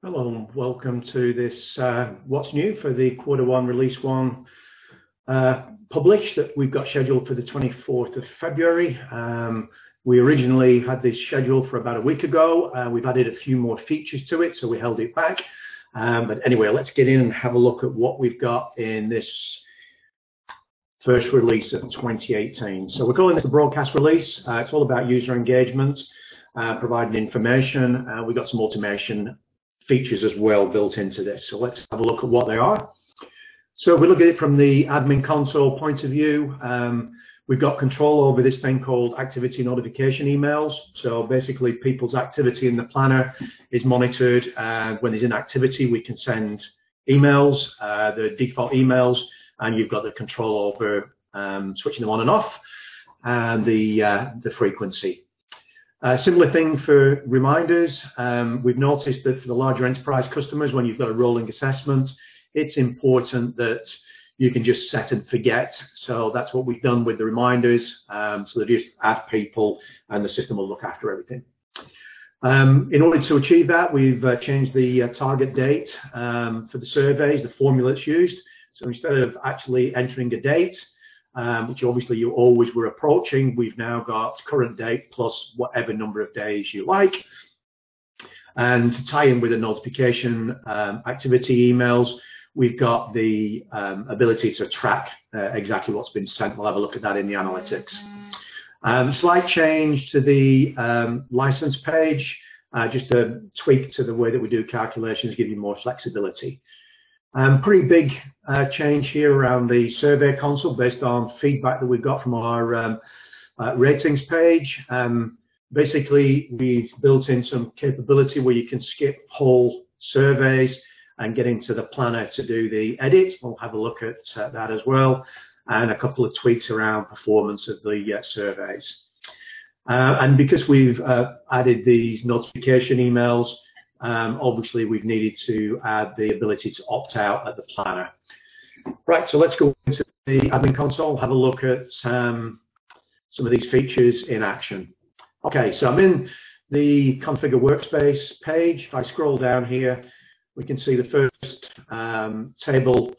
Hello and welcome to this What's New for the Q1 Release 1 published that we've got scheduled for the 24th of February. We originally had this scheduled for about a week ago. We've added a few more features to it, so we held it back. But anyway, let's get in and have a look at what we've got in this first release of 2018. So we're calling this a broadcast release. It's all about user engagement, providing information. We've got some automation features as well built into this. So let's have a look at what they are. So if we look at it from the admin console point of view, we've got control over this thing called activity notification emails. So basically people's activity in the planner is monitored. When there's inactivity, we can send emails, the default emails, and you've got the control over switching them on and off, and the frequency. Similar thing for reminders. We've noticed that for the larger enterprise customers, when you've got a rolling assessment, it's important that you can just set and forget. So that's what we've done with the reminders. So they just add people and the system will look after everything. In order to achieve that, we've changed the target date for the surveys, the formula that's used. So instead of actually entering a date, which obviously you always were approaching, we've now got current date plus whatever number of days you like. And to tie in with the notification activity emails, we've got the ability to track exactly what's been sent. We'll have a look at that in the analytics. Slight change to the license page, just a tweak to the way that we do calculations, give you more flexibility. Pretty big change here around the survey console based on feedback that we've got from our ratings page. Basically, we've built in some capability where you can skip whole surveys and get into the planner to do the edit. We'll have a look at that as well, and a couple of tweaks around performance of the surveys. And because we've added these notification emails, obviously we've needed to add the ability to opt out at the planner. Right, so let's go into the admin console, have a look at some of these features in action. Okay, so I'm in the configure workspace page. If I scroll down here, we can see the first table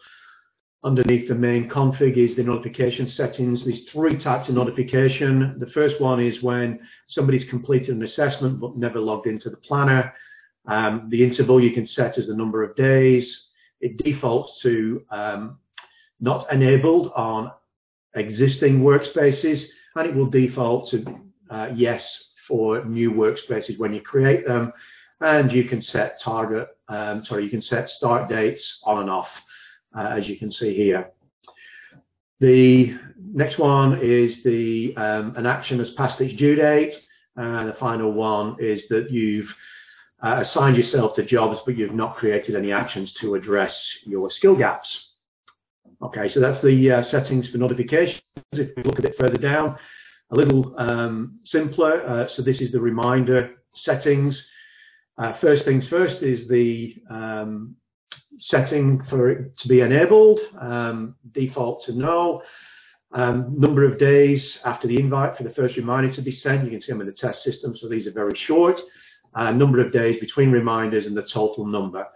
underneath the main config is the notification settings. There's three types of notification. The first one is when somebody's completed an assessment but never logged into the planner. The interval you can set as the number of days. It defaults to not enabled on existing workspaces, and it will default to yes for new workspaces when you create them. And you can set you can set start dates on and off, as you can see here. The next one is the an action has passed its due date, and the final one is that you've assigned yourself to jobs, but you've not created any actions to address your skill gaps. Okay, so that's the settings for notifications. If we look a bit further down, a little simpler. So this is the reminder settings. First things first is the setting for it to be enabled, default to no. Number of days after the invite for the first reminder to be sent. You can see them in the test system, so these are very short. Number of days between reminders and the total number.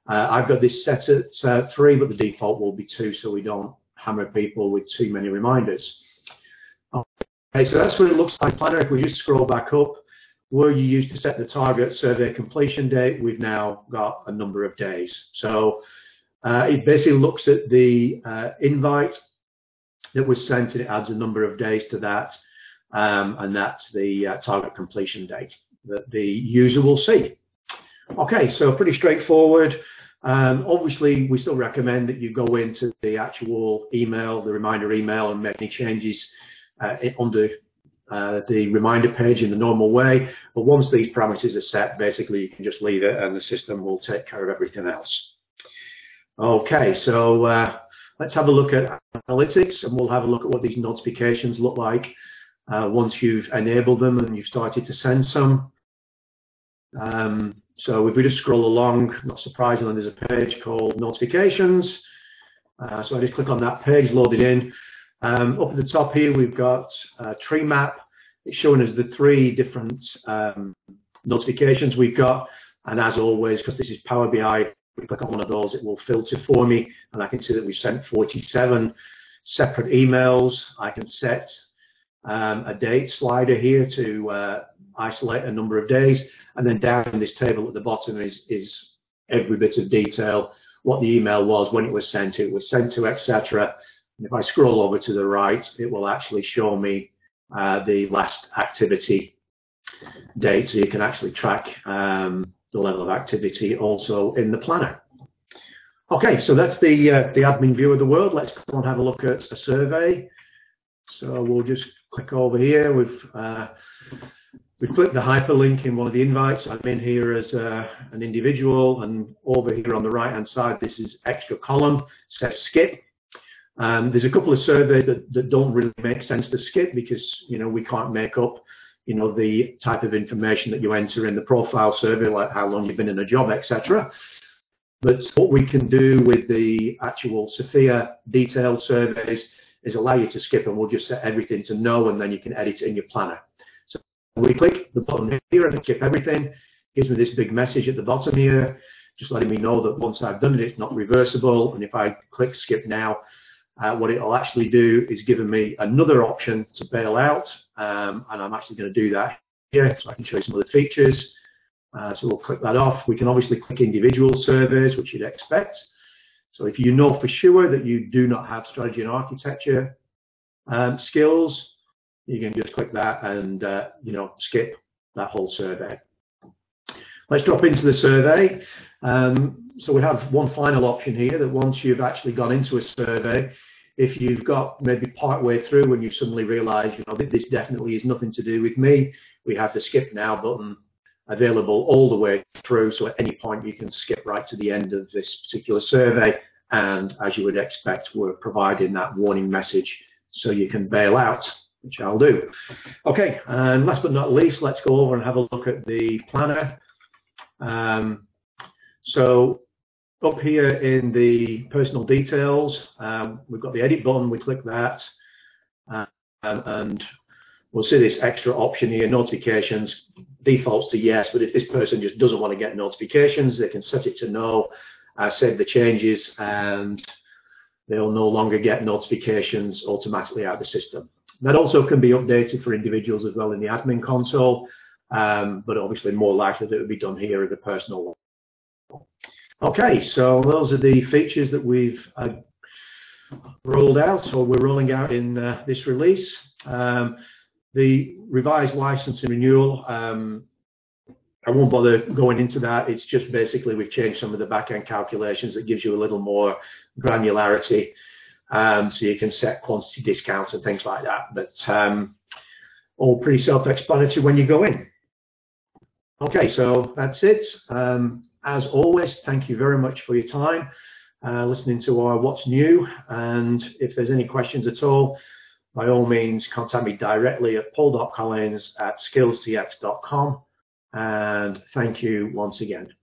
I've got this set at 3, but the default will be 2, so we don't hammer people with too many reminders. Okay, so that's what it looks like. Planner. If we just scroll back up, where you used to set the target survey completion date, we've now got a number of days. So it basically looks at the invite that was sent, and it adds a number of days to that, and that's the target completion date that the user will see. Okay, so pretty straightforward. Obviously, we still recommend that you go into the actual email, the reminder email, and make any changes under the reminder page in the normal way. But once these parameters are set, basically you can just leave it and the system will take care of everything else. Okay, so let's have a look at analytics, and we'll have a look at what these notifications look like once you've enabled them and you've started to send some. So if we just scroll along, not surprisingly, there's a page called notifications. So I just click on that page, load it in. Up at the top here, we've got a tree map. It's showing us the 3 different notifications we've got. And as always, because this is Power BI, if we click on one of those, it will filter for me, and I can see that we've sent 47 separate emails. I can set a date slider here to isolate a number of days, and then down in this table at the bottom is every bit of detail, what the email was, when it was sent to, etc. And if I scroll over to the right, it will actually show me the last activity date, so you can actually track the level of activity also in the planner. Okay, so that's the admin view of the world. Let's go and have a look at a survey. So we'll just click over here. We've clicked the hyperlink in one of the invites. I'm in here as an individual, and over here on the right hand side, this is extra column, says skip. There's a couple of surveys that don't really make sense to skip, because we can't make up the type of information that you enter in the profile survey, like how long you've been in a job, etc. But what we can do with the actual Sophia detailed surveys is allow you to skip, and we'll just set everything to no, and then you can edit it in your planner. So we click the button here and skip everything. Gives me this big message at the bottom here, just letting me know that once I've done it, it's not reversible. And if I click skip now, what it'll actually do is give me another option to bail out, and I'm actually going to do that here, so I can show you some other features. So we'll click that off. We can obviously click individual surveys, which you'd expect. So if you know for sure that you do not have strategy and architecture skills, you can just click that and skip that whole survey. Let's drop into the survey. So we have one final option here, that once you've actually gone into a survey, if you've got maybe part way through and you suddenly realise, this definitely is nothing to do with me, we have the skip now button available all the way through. So at any point you can skip right to the end of this particular survey, and as you would expect, we're providing that warning message so you can bail out, which I'll do. Okay, and last but not least, let's go over and have a look at the planner. So up here in the personal details, we've got the edit button. We click that, and we'll see this extra option here, notifications, defaults to yes, but if this person just doesn't want to get notifications, they can set it to no, save the changes, and they'll no longer get notifications automatically out of the system. That also can be updated for individuals as well in the admin console, but obviously more likely that it would be done here at the personal level. Okay, so those are the features that we've rolled out, or we're rolling out in this release. The revised license and renewal, I won't bother going into that. It's just basically we've changed some of the back-end calculations that gives you a little more granularity, so you can set quantity discounts and things like that. But all pretty self-explanatory when you go in. Okay, so that's it. As always, thank you very much for your time listening to our What's New. And if there's any questions at all, by all means, contact me directly at paul.collins@skillstx.com. And thank you once again.